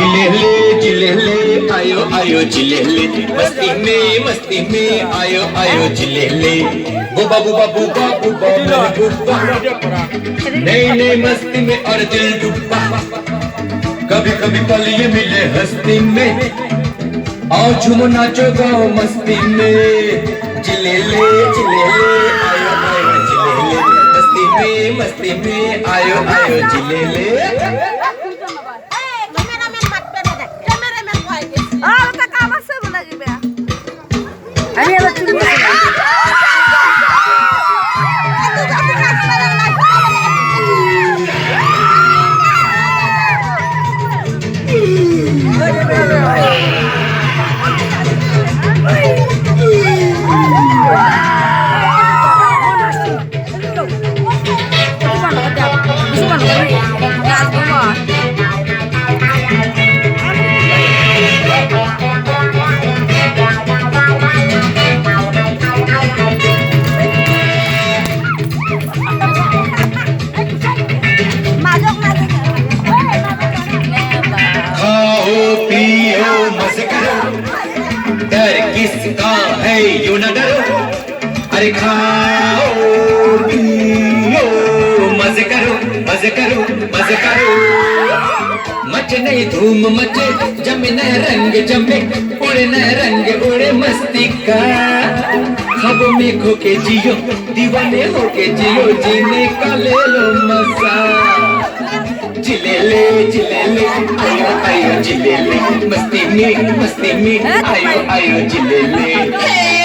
जिलेले आयो आयो जिलेले मस्ती में आयो आयो जिलेले बुबा बुबा बुबा बुबा बुबा नई नई मस्ती में और दिल डूबा कभी कभी पल ये मिले हस्ती में आओ झूमो नाचो गाओ मस्ती में जिलेले आयो आयो जिलेले मस्ती में आयो आयो जिलेले डर किसका है यूं न डरो अरे खाओ पियो मजे करो मचे नहीं धूम मचे जमे न रंग जमे उड़े न रंग उड़े मस्ती का ख्वाबों में खो के जियो दीवाने हो के जियो जीने का ले लो मजा जिलेले आयो आयो जिलेले मस्ती में आयो आयो जिलेले